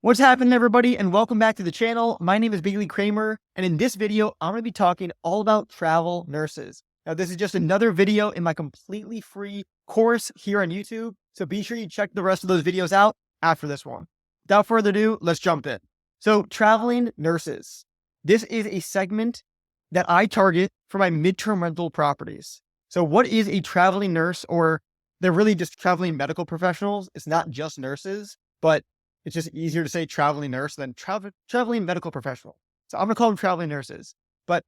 What's happening, everybody, and welcome back to the channel. My name is Bailey Kramer, and in this video, I'm going to be talking all about travel nurses. Now, this is just another video in my completely free course here on YouTube, so be sure you check the rest of those videos out after this one. Without further ado, let's jump in. So, traveling nurses. This is a segment that I target for my midterm rental properties. So, what is a traveling nurse, or they're really just traveling medical professionals? It's not just nurses, but it's just easier to say traveling nurse than traveling medical professional. So I'm going to call them traveling nurses. But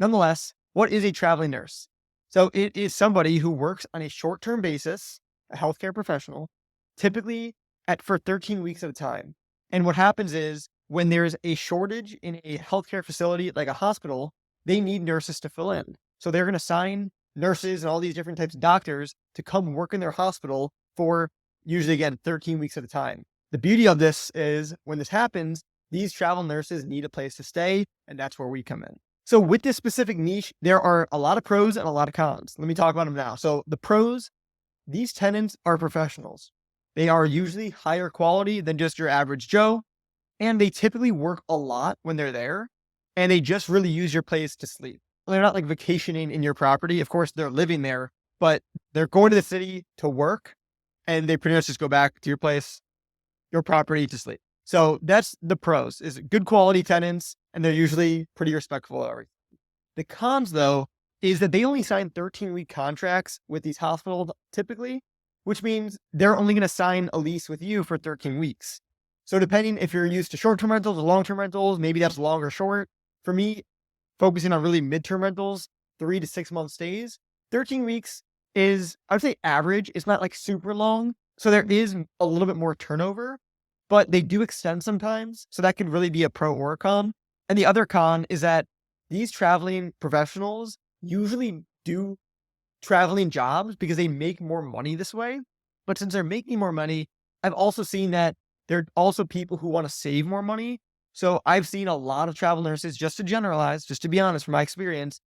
nonetheless, what is a traveling nurse? So it is somebody who works on a short-term basis, a healthcare professional, typically for 13 weeks at a time. And what happens is when there's a shortage in a healthcare facility like a hospital, they need nurses to fill in. So they're going to assign nurses and all these different types of doctors to come work in their hospital for usually, again, 13 weeks at a time. The beauty of this is when this happens, these travel nurses need a place to stay, and that's where we come in. So with this specific niche, there are a lot of pros and a lot of cons. Let me talk about them now. So the pros, these tenants are professionals. They are usually higher quality than just your average Joe, and they typically work a lot when they're there, and they just really use your place to sleep. They're not like vacationing in your property. Of course, they're living there, but they're going to the city to work, and they pretty much just go back to your place, your property to sleep. So that's the pros, is good quality tenants, and they're usually pretty respectful of everything. The cons, though, is that they only sign 13-week contracts with these hospitals typically, which means they're only going to sign a lease with you for 13 weeks. So depending if you're used to short-term rentals or long-term rentals, maybe that's long or short. For me, focusing on really mid-term rentals, 3 to 6 month stays, 13 weeks is, I would say, average. It's not like super long. So there is a little bit more turnover, but they do extend sometimes. So that could really be a pro or a con. And the other con is that these traveling professionals usually do traveling jobs because they make more money this way. But since they're making more money, I've also seen that there are also people who want to save more money. So I've seen a lot of travel nurses, just to generalize, just to be honest, from my experience,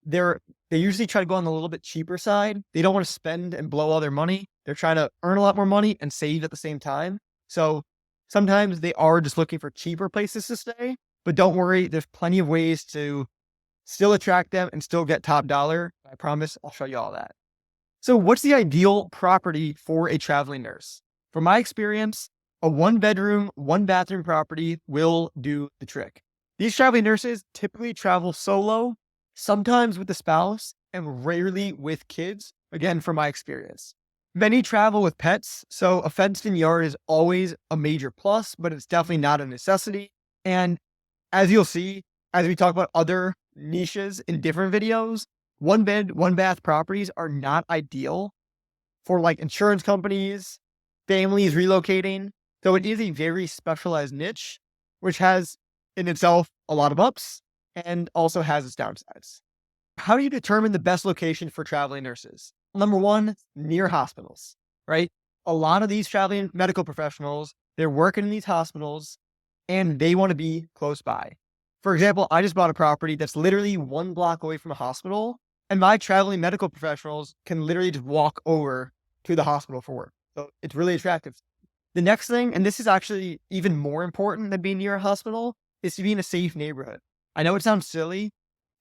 they usually try to go on the little bit cheaper side. They don't want to spend and blow all their money. They're trying to earn a lot more money and save at the same time. So sometimes they are just looking for cheaper places to stay, but don't worry, there's plenty of ways to still attract them and still get top dollar. I promise I'll show you all that. So what's the ideal property for a traveling nurse? From my experience, a 1-bedroom, 1-bathroom property will do the trick. These traveling nurses typically travel solo, sometimes with a spouse, and rarely with kids, again, from my experience. Many travel with pets, so a fenced-in yard is always a major plus, but it's definitely not a necessity. And as you'll see, as we talk about other niches in different videos, 1-bed, 1-bath properties are not ideal for like insurance companies, families relocating. So it is a very specialized niche, which has in itself a lot of ups and also has its downsides. How do you determine the best location for traveling nurses? Number one, near hospitals, right? A lot of these traveling medical professionals, they're working in these hospitals and they want to be close by. For example, I just bought a property that's literally 1 block away from a hospital, and my traveling medical professionals can literally just walk over to the hospital for work. So it's really attractive. The next thing, and this is actually even more important than being near a hospital, is to be in a safe neighborhood. I know it sounds silly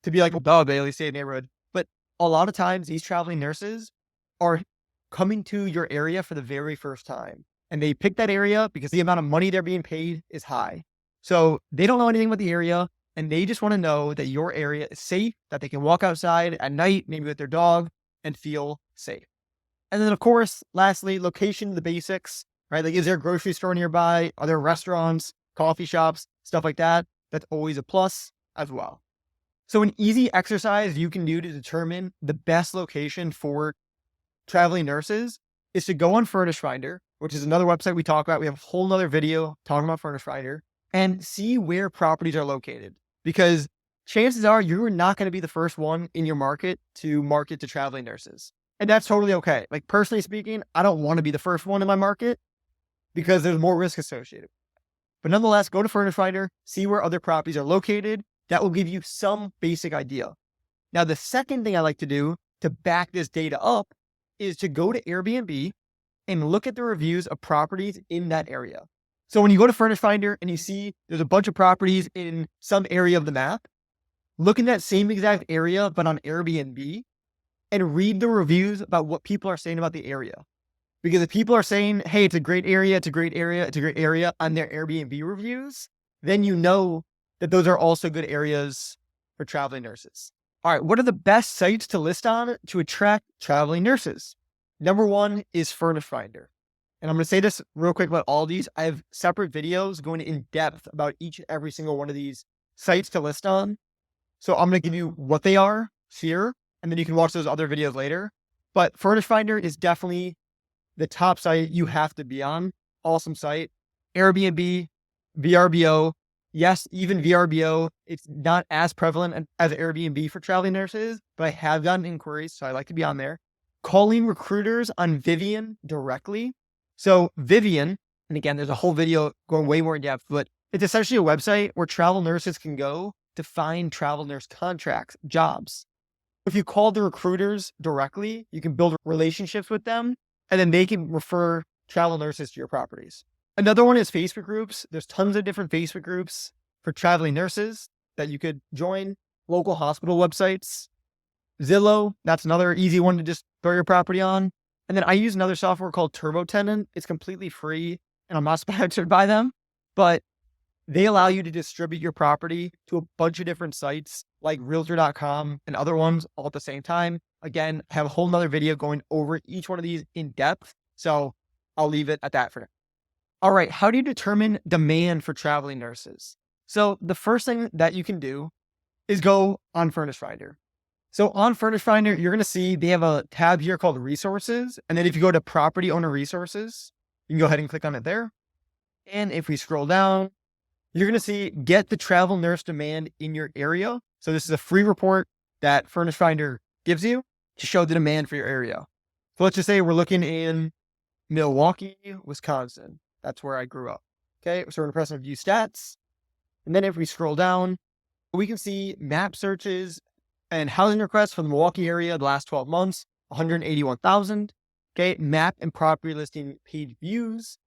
to be like, well, duh, Bailey, safe neighborhood. But a lot of times these traveling nurses are coming to your area for the very first time. And they pick that area because the amount of money they're being paid is high. So they don't know anything about the area, and they just want to know that your area is safe, that they can walk outside at night, maybe with their dog, and feel safe. And then, of course, lastly, location, the basics, right? Like, is there a grocery store nearby? Are there restaurants, coffee shops, stuff like that? That's always a plus as well. So an easy exercise you can do to determine the best location for traveling nurses is to go on Furnish Finder, which is another website we talk about. We have a whole nother video talking about Furnish Finder, and see where properties are located, because chances are you're not going to be the first one in your market to traveling nurses. And that's totally okay. Like, personally speaking, I don't want to be the first one in my market because there's more risk associated. But nonetheless, go to Furnish Finder, see where other properties are located. That will give you some basic idea. Now, the second thing I like to do to back this data up is to go to Airbnb and look at the reviews of properties in that area. So when you go to Furnish Finder and you see there's a bunch of properties in some area of the map, look in that same exact area, but on Airbnb, and read the reviews about what people are saying about the area. Because if people are saying, hey, it's a great area, it's a great area, it's a great area on their Airbnb reviews, then you know that those are also good areas for traveling nurses. All right, what are the best sites to list on to attract traveling nurses? Number one is Furnish Finder. And I'm going to say this real quick about all these. I have separate videos going in depth about each and every single one of these sites to list on. So I'm going to give you what they are here, and then you can watch those other videos later. But Furnish Finder is definitely the top site you have to be on. Awesome site. Airbnb, VRBO. Yes, even VRBO, it's not as prevalent as Airbnb for traveling nurses, but I have gotten inquiries, so I like to be on there. Calling recruiters on Vivian directly. So Vivian, and again, there's a whole video going way more in depth, but it's essentially a website where travel nurses can go to find travel nurse contracts, jobs. If you call the recruiters directly, you can build relationships with them, and then they can refer travel nurses to your properties. Another one is Facebook groups. There's tons of different Facebook groups for traveling nurses that you could join. Local hospital websites. Zillow, that's another easy one to just throw your property on. And then I use another software called Turbo Tenant. It's completely free, and I'm not sponsored by them, but they allow you to distribute your property to a bunch of different sites like realtor.com and other ones all at the same time. Again, I have a whole nother video going over each one of these in depth, so I'll leave it at that for now. All right, how do you determine demand for traveling nurses? So the first thing that you can do is go on Furnish Finder. So on Furnish Finder, you're going to see they have a tab here called Resources. And then if you go to Property Owner Resources, you can go ahead and click on it there. And if we scroll down, you're going to see Get the Travel Nurse Demand in Your Area. So this is a free report that Furnish Finder gives you to show the demand for your area. So let's just say we're looking in Milwaukee, Wisconsin. That's where I grew up. Okay, so we're going to press on View Stats. And then if we scroll down, we can see map searches and housing requests for the Milwaukee area the last 12 months, 181,000. Okay, map and property listing page views.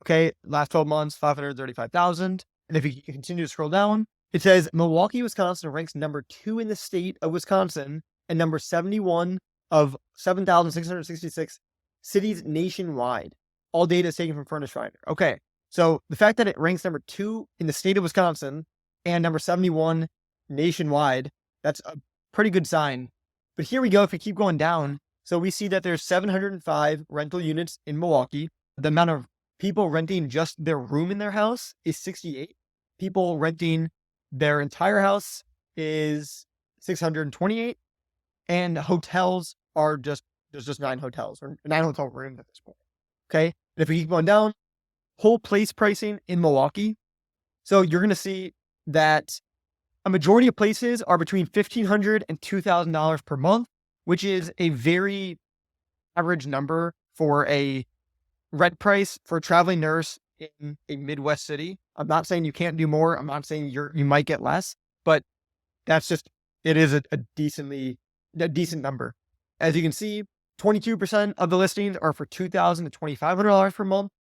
Okay, last 12 months, 535,000. And if you continue to scroll down, it says Milwaukee, Wisconsin ranks number 2 in the state of Wisconsin and number 71 of 7,666 cities nationwide. All data is taken from Furnish Finder. Okay, so the fact that it ranks number 2 in the state of Wisconsin and number 71 nationwide, that's a pretty good sign. But here we go. If we keep going down, so we see that there's 705 rental units in Milwaukee. The amount of people renting just their room in their house is 68. People renting their entire house is 628. And hotels are there's just 9 hotels or 9 hotel rooms at this point. Okay. And if we keep going down, whole place pricing in Milwaukee. So you're going to see that a majority of places are between $1,500 and $2,000 per month, which is a very average number for a rent price for a traveling nurse in a Midwest city. I'm not saying you can't do more. I'm not saying you might get less, but that's just, it is a decent number. As you can see, 22% of the listings are for $2,000 to $2,500 per month,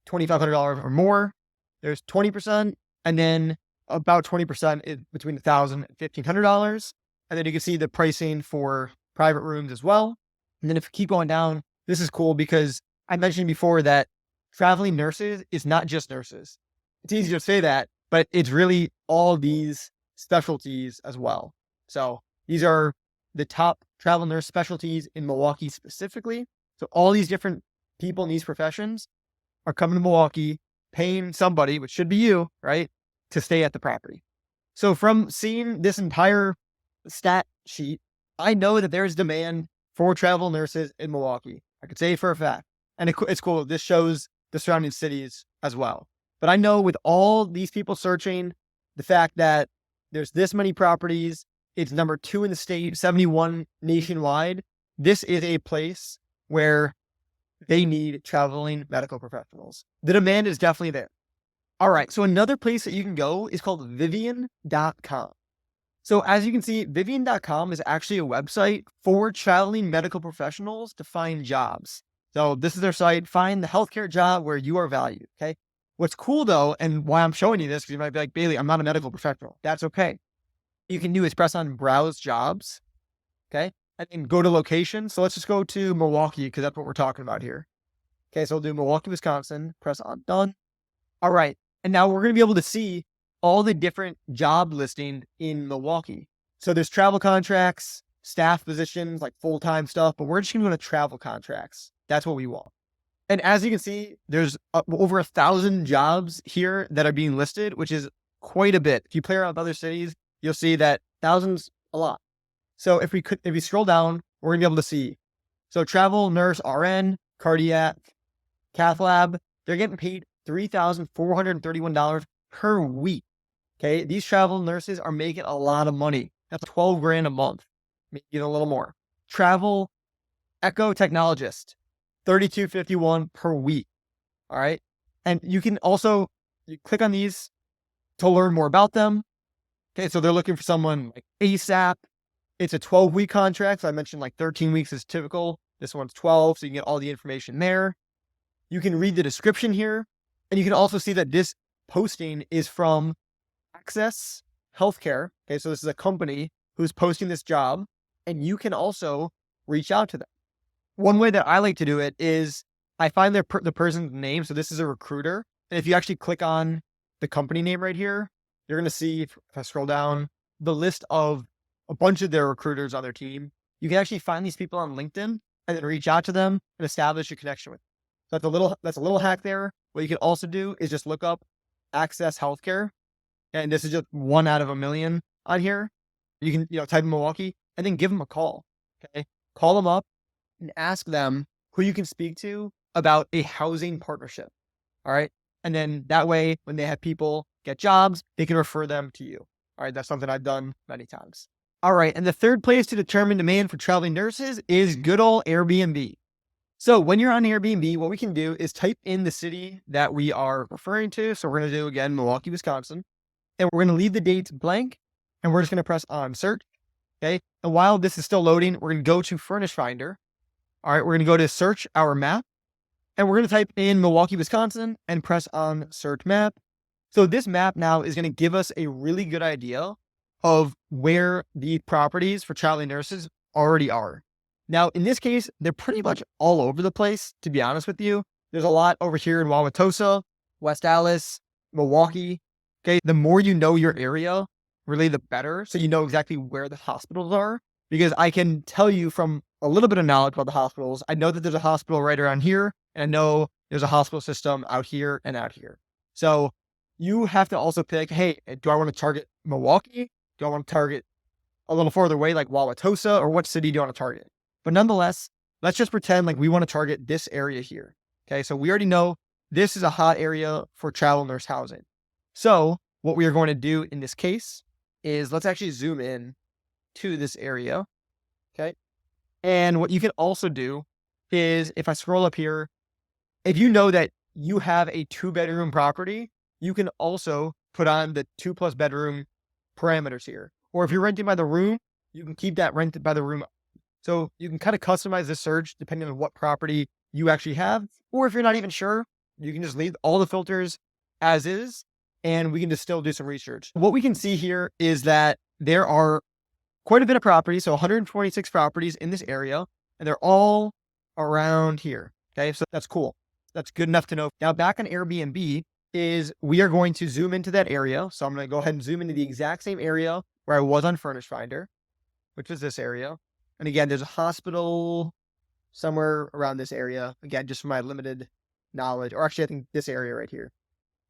$2,500 or more. There's 20%, and then about 20% is between $1,000 and $1,500. And then you can see the pricing for private rooms as well. And then if you keep going down, this is cool because I mentioned before that traveling nurses is not just nurses. It's easy to say that, but it's really all these specialties as well. So these are the top travel nurse specialties in Milwaukee specifically. So all these different people in these professions are coming to Milwaukee, paying somebody, which should be you, right, to stay at the property. So from seeing this entire stat sheet, I know that there's demand for travel nurses in Milwaukee. I could say it for a fact. And it's cool. This shows the surrounding cities as well. But I know with all these people searching, the fact that there's this many properties, it's number 2 in the state, 71 nationwide. This is a place where they need traveling medical professionals. The demand is definitely there. All right, so another place that you can go is called Vivian.com. So as you can see, Vivian.com is actually a website for traveling medical professionals to find jobs. So this is their site, find the healthcare job where you are valued, okay? What's cool though, and why I'm showing you this, because you might be like, Bailey, I'm not a medical professional. That's okay. You can do is press on browse jobs. Okay. And then go to location. So let's just go to Milwaukee because that's what we're talking about here. Okay. So we'll do Milwaukee, Wisconsin, press on done. All right. And now we're going to be able to see all the different job listings in Milwaukee. So there's travel contracts, staff positions, like full-time stuff, but we're just going to go to travel contracts. That's what we want. And as you can see, there's over 1,000 jobs here that are being listed, which is quite a bit. If you play around with other cities, you'll see that thousands a lot. So if we scroll down, we're gonna be able to see. So travel nurse, RN, cardiac, cath lab, they're getting paid $3,431 per week. Okay, these travel nurses are making a lot of money. That's 12 grand a month, maybe a little more. Travel echo technologist, $32.51 per week. All right. And you can also click on these to learn more about them. Okay. So they're looking for someone like ASAP. It's a 12-week contract. So I mentioned like 13 weeks is typical. This one's 12. So you can get all the information there. You can read the description here. And you can also see that this posting is from Access Healthcare. Okay. So this is a company who's posting this job. And you can also reach out to them. One way that I like to do it is I find the person's name. So this is a recruiter. And if you actually click on the company name right here, you're going to see, if I scroll down, the list of a bunch of their recruiters on their team. You can actually find these people on LinkedIn and then reach out to them and establish a connection with them. So that's a little hack there. What you can also do is just look up Access Healthcare. And this is just 1 out of a million on here. You can, type in Milwaukee and then give them a call. Okay. Call them up and ask them who you can speak to about a housing partnership. All right. And then that way, when they have people get jobs, they can refer them to you. All right. That's something I've done many times. All right. And the third place to determine demand for traveling nurses is good old Airbnb. So when you're on Airbnb, what we can do is type in the city that we are referring to. So we're going to do, again, Milwaukee, Wisconsin. And we're going to leave the dates blank. And we're just going to press on search. Okay. And while this is still loading, we're going to go to Furnish Finder. All right, we're going to go to search our map and we're going to type in Milwaukee, Wisconsin and press on search map. So this map now is going to give us a really good idea of where the properties for traveling nurses already are. Now, in this case, they're pretty much all over the place, to be honest with you. There's a lot over here in Wauwatosa, West Allis, Milwaukee. Okay, the more you know your area, really the better. So you know exactly where the hospitals are, because I can tell you from a little bit of knowledge about the hospitals. I know that there's a hospital right around here, and I know there's a hospital system out here and out here. So you have to also pick, hey, do I want to target Milwaukee? Do I want to target a little further away, like Wauwatosa, or what city do you want to target? But nonetheless, let's just pretend like we want to target this area here. Okay, so we already know this is a hot area for travel nurse housing. So what we are going to do in this case is let's actually zoom in to this area. Okay. And what you can also do is if I scroll up here, if you know that you have a 2-bedroom property, you can also put on the 2+ bedroom parameters here. Or if you're renting by the room, you can keep that rented by the room. So you can kind of customize the search depending on what property you actually have. Or if you're not even sure, you can just leave all the filters as is, and we can just still do some research. What we can see here is that there are quite a bit of properties. So 126 properties in this area, and they're all around here. Okay. So that's cool. That's good enough to know. Now back on Airbnb is we are going to zoom into that area. So I'm going to go ahead and zoom into the exact same area where I was on Furnish Finder, which is this area. And again, there's a hospital somewhere around this area. Again, just from my limited knowledge, or actually I think this area right here.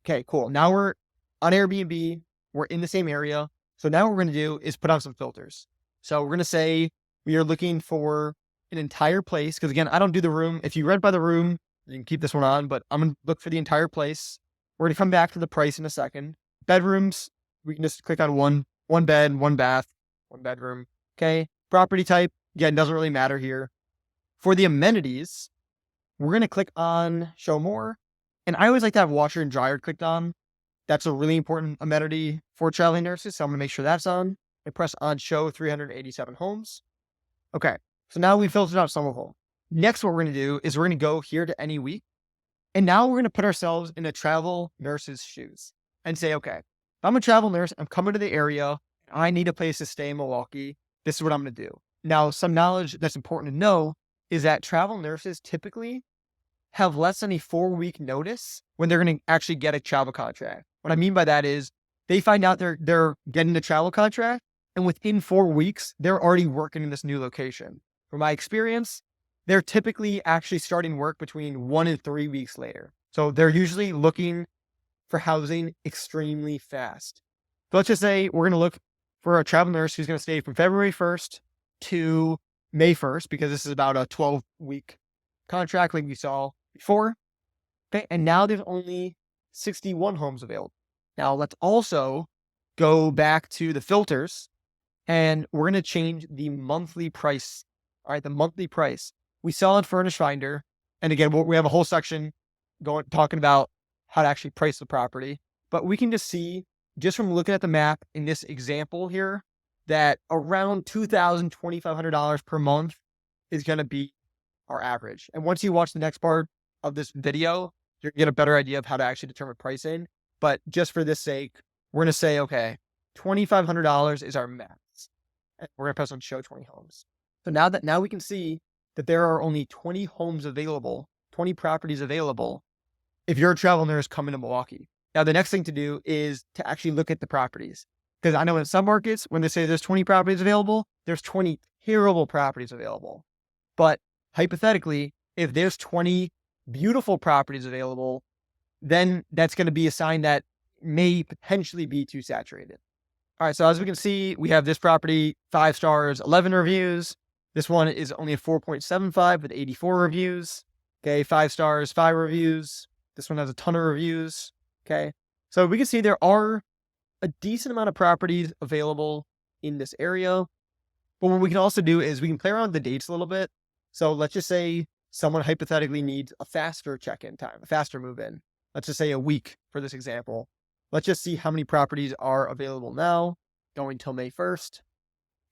Okay, cool. Now we're on Airbnb. We're in the same area. So now what we're going to do is put on some filters. So we're going to say we are looking for an entire place. Because again, I don't do the room. If you rent by the room, you can keep this one on, but I'm going to look for the entire place. We're going to come back to the price in a second. Bedrooms, we can just click on one bed, 1 bath, 1 bedroom. Okay. Property type, again, doesn't really matter here. For the amenities, we're going to click on show more. And I always like to have washer and dryer clicked on. That's a really important amenity for traveling nurses. So I'm going to make sure that's on. I press on show 387 homes. Okay. So now we filtered out some of them. Next, what we're going to do is we're going to go here to any week. And now we're going to put ourselves in a travel nurse's shoes and say, okay, if I'm a travel nurse, I'm coming to the area, I need a place to stay in Milwaukee. This is what I'm going to do. Now, some knowledge that's important to know is that travel nurses typically have less than a 4-week notice when they're going to actually get a travel contract. What I mean by that is they find out they're getting a travel contract, and within 4 weeks, they're already working in this new location. From my experience, they're typically actually starting work between 1 and 3 weeks later. So they're usually looking for housing extremely fast. So let's just say we're going to look for a travel nurse who's going to stay from February 1st to May 1st, because this is about a 12-week contract like we saw before. Okay, and now there's only 61 homes available. Now let's also go back to the filters, and we're going to change the monthly price. All right, the monthly price. We saw in Furnish Finder, and again, we have a whole section talking about how to actually price the property, but we can just see, just from looking at the map in this example here, that around $2,000, $2,500 per month is going to be our average. And once you watch the next part of this video, you're going to get a better idea of how to actually determine pricing. But just for this sake, we're going to say, okay, $2,500 is our max. And we're going to press on show 20 homes. So now we can see that there are only 20 homes available, 20 properties available if you're a travel nurse coming to Milwaukee. Now, the next thing to do is to actually look at the properties. Because I know in some markets, when they say there's 20 properties available, there's 20 terrible properties available. But hypothetically, if there's 20 beautiful properties available, then that's going to be a sign that may potentially be too saturated. All right, so as we can see, we have this property, 5 stars, 11 reviews. This one is only a 4.75 with 84 reviews. Okay, 5 stars, 5 reviews. This one has a ton of reviews. Okay, so we can see there are a decent amount of properties available in this area. But what we can also do is we can play around with the dates a little bit. So let's just say someone hypothetically needs a faster check-in time, a faster move-in. Let's just say a week for this example. Let's just see how many properties are available now, going till May 1st.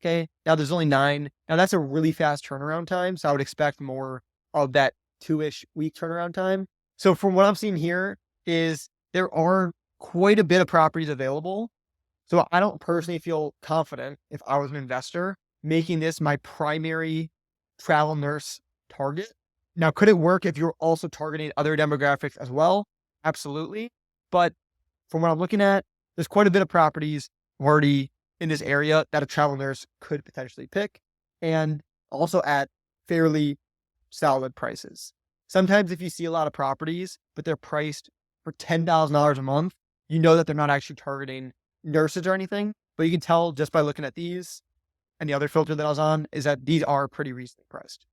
Okay, now there's only 9. Now that's a really fast turnaround time, so I would expect more of that 2-ish week turnaround time. So from what I'm seeing here is there are quite a bit of properties available. So I don't personally feel confident, if I was an investor, making this my primary travel nurse target. Now, could it work if you're also targeting other demographics as well? Absolutely. But from what I'm looking at, there's quite a bit of properties already in this area that a travel nurse could potentially pick, and also at fairly solid prices. Sometimes if you see a lot of properties, but they're priced for $10,000 a month, you know that they're not actually targeting nurses or anything, but you can tell just by looking at these, and the other filter that I was on is that these are pretty reasonably priced.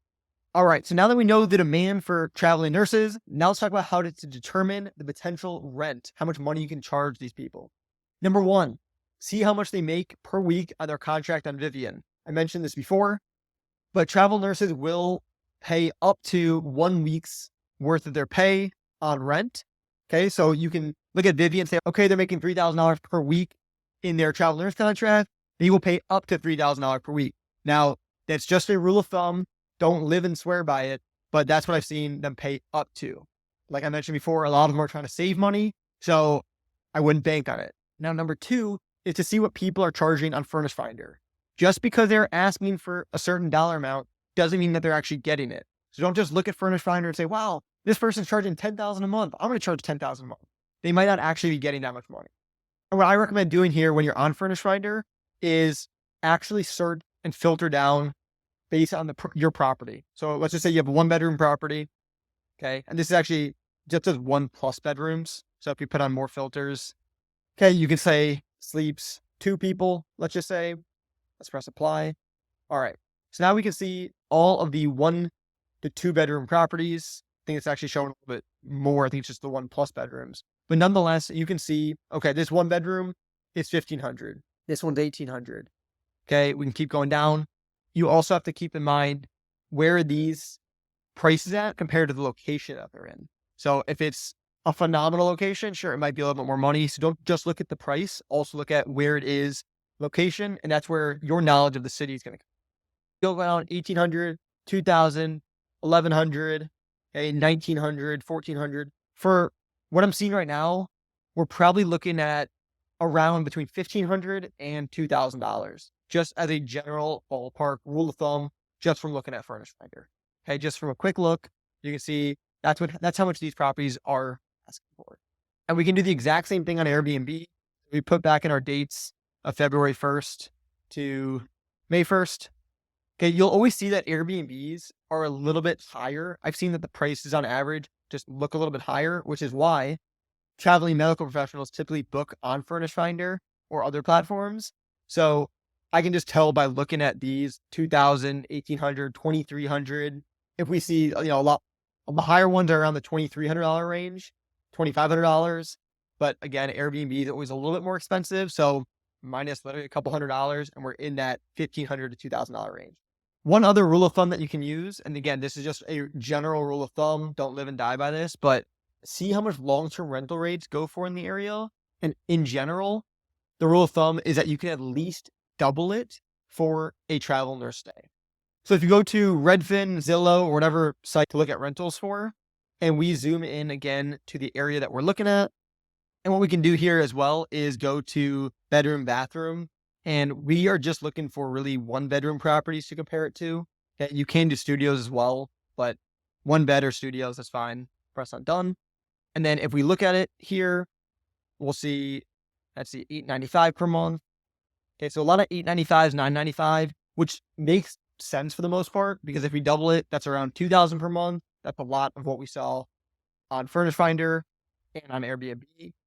All right, so now that we know the demand for traveling nurses, now let's talk about how to determine the potential rent, how much money you can charge these people. Number 1, see how much they make per week on their contract on Vivian. I mentioned this before, but travel nurses will pay up to 1 week's worth of their pay on rent. Okay, so you can look at Vivian and say, okay, they're making $3,000 per week in their travel nurse contract. They will pay up to $3,000 per week. Now, that's just a rule of thumb. Don't live and swear by it, but that's what I've seen them pay up to. Like I mentioned before, a lot of them are trying to save money, so I wouldn't bank on it. Now, number 2 is to see what people are charging on Furnish Finder. Just because they're asking for a certain dollar amount doesn't mean that they're actually getting it. So don't just look at Furnish Finder and say, wow, this person's charging $10,000 a month. I'm going to charge $10,000 a month. They might not actually be getting that much money. And what I recommend doing here when you're on Furnish Finder is actually search and filter down based on your property. So let's just say you have a 1-bedroom property. Okay. And this is actually just as 1+ bedrooms. So if you put on more filters, okay, you can say sleeps 2 people. Let's just say, let's press apply. All right. So now we can see all of the 1 to 2 bedroom properties. I think it's actually showing a little bit more. I think it's just the 1+ bedrooms, but nonetheless, you can see, okay, this 1 bedroom is $1,500. This one's $1,800. Okay. We can keep going down. You also have to keep in mind where these prices at compared to the location that they're in. So if it's a phenomenal location, sure, it might be a little bit more money. So don't just look at the price, also look at where it is location. And that's where your knowledge of the city is going to go around 1,800, 2,000, 1,100, okay, 1,900, 1,400. For what I'm seeing right now, we're probably looking at around between $1,500 and $2,000, just as a general ballpark rule of thumb, just from looking at Furnish Finder. Okay, just from a quick look, you can see that's how much these properties are asking for. And we can do the exact same thing on Airbnb. We put back in our dates of February 1st to May 1st. Okay, you'll always see that Airbnbs are a little bit higher. I've seen that the prices on average just look a little bit higher, which is why traveling medical professionals typically book on Furnish Finder or other platforms. So I can just tell by looking at these 2,000, 1,800, 2,300. If we see, a lot of the higher ones are around the $2,300 range, $2,500. But again, Airbnb is always a little bit more expensive. So minus literally a couple $100, and we're in that $1,500 to $2,000 range. One other rule of thumb that you can use, and again, this is just a general rule of thumb, don't live and die by this, but see how much long-term rental rates go for in the area. And in general, the rule of thumb is that you can at least double it for a travel nurse stay. So if you go to Redfin, Zillow, or whatever site to look at rentals for, and we zoom in again to the area that we're looking at, and what we can do here as well is go to bedroom, bathroom, and we are just looking for really one bedroom properties to compare it to. Okay, you can do studios as well, but one bed or studios, that's fine. Press on done. And then if we look at it here, we'll see, that's the $895 per month. Okay, so a lot of $895s, $995, which makes sense for the most part, because if we double it, that's around $2,000 per month. That's a lot of what we saw on Furnish Finder and on Airbnb.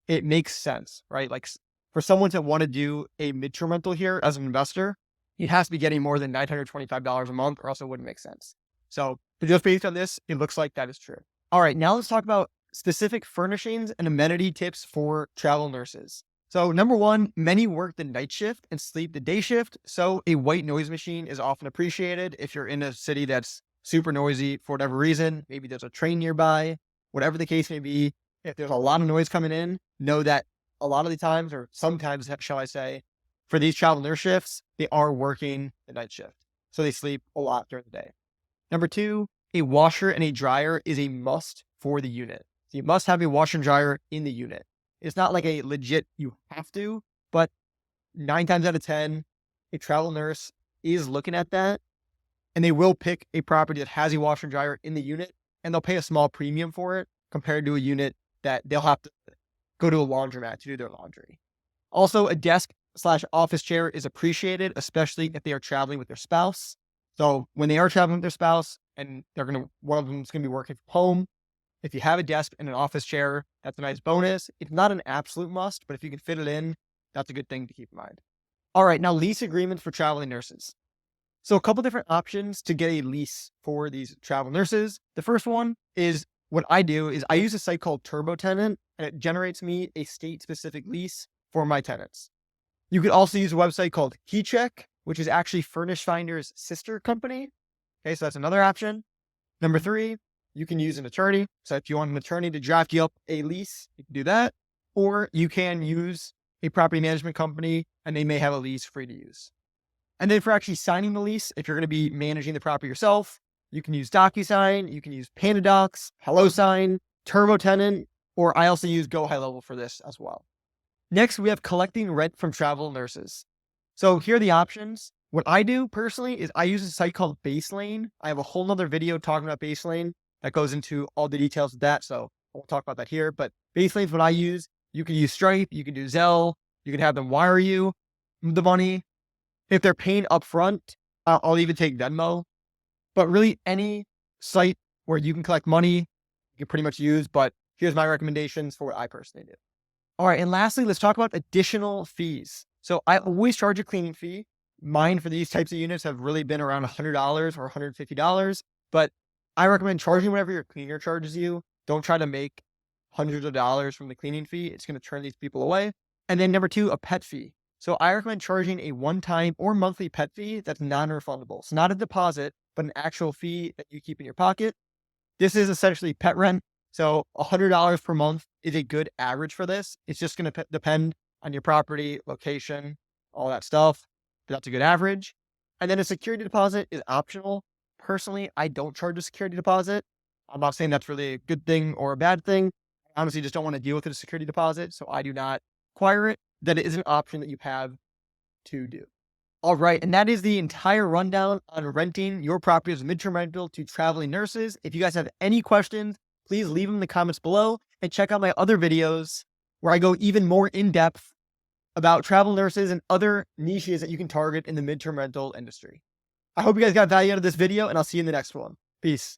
It makes sense, right? Like for someone to want to do a midterm rental here as an investor, it has to be getting more than $925 a month, or else it wouldn't make sense. So just based on this, it looks like that is true. All right, now let's talk about specific furnishings and amenity tips for travel nurses. So number one, many work the night shift and sleep the day shift. So a white noise machine is often appreciated if you're in a city that's super noisy for whatever reason. Maybe there's a train nearby, whatever the case may be. If there's a lot of noise coming in, know that a lot of the times, or sometimes, shall I say, for these travel nurse shifts, they are working the night shift. So they sleep a lot during the day. Number two, a washer and a dryer is a must for the unit. So you must have a washer and dryer in the unit. It's not like a legit you have to, but 9 times out of 10, a travel nurse is looking at that, and they will pick a property that has a washer and dryer in the unit, and they'll pay a small premium for it compared to a unit that they'll have to go to a laundromat to do their laundry. Also, a desk/office chair is appreciated, especially if they are traveling with their spouse. So when they are traveling with their spouse and one of them is going to be working from home, if you have a desk and an office chair, that's a nice bonus. It's not an absolute must, but if you can fit it in, that's a good thing to keep in mind. All right, now lease agreements for traveling nurses. So a couple different options to get a lease for these travel nurses. The first one is what I do is I use a site called Turbo Tenant, and it generates me a state-specific lease for my tenants. You could also use a website called KeyCheck, which is actually Furnish Finder's sister company. Okay, so that's another option. Number three, you can use an attorney. So if you want an attorney to draft you up a lease, you can do that. Or you can use a property management company, and they may have a lease free to use. And then for actually signing the lease, if you're going to be managing the property yourself, you can use DocuSign, you can use PandaDocs, HelloSign, Turbo Tenant, or I also use Go High Level for this as well. Next, we have collecting rent from travel nurses. So here are the options. What I do personally is I use a site called Baselane. I have a whole nother video talking about Baselane that goes into all the details of that, so I won't talk about that here, but Baselane is what I use. You can use Stripe, you can do Zelle, you can have them wire you the money. If they're paying upfront, I'll even take Venmo. But really, any site where you can collect money, you can pretty much use, but here's my recommendations for what I personally do. All right, and lastly, let's talk about additional fees. So I always charge a cleaning fee. Mine for these types of units have really been around $100 or $150, but I recommend charging whatever your cleaner charges you. Don't try to make hundreds of dollars from the cleaning fee. It's going to turn these people away. And then number two, a pet fee. So I recommend charging a one-time or monthly pet fee that's non-refundable. It's not a deposit, but an actual fee that you keep in your pocket. This is essentially pet rent. So $100 per month is a good average for this. It's just going to depend on your property, location, all that stuff. But that's a good average. And then a security deposit is optional. Personally, I don't charge a security deposit. I'm not saying that's really a good thing or a bad thing. I honestly just don't want to deal with a security deposit, so I do not require it, then it is an option that you have to do. All right, and that is the entire rundown on renting your property as a midterm rental to traveling nurses. If you guys have any questions, please leave them in the comments below and check out my other videos where I go even more in depth about travel nurses and other niches that you can target in the midterm rental industry. I hope you guys got value out of this video, and I'll see you in the next one. Peace.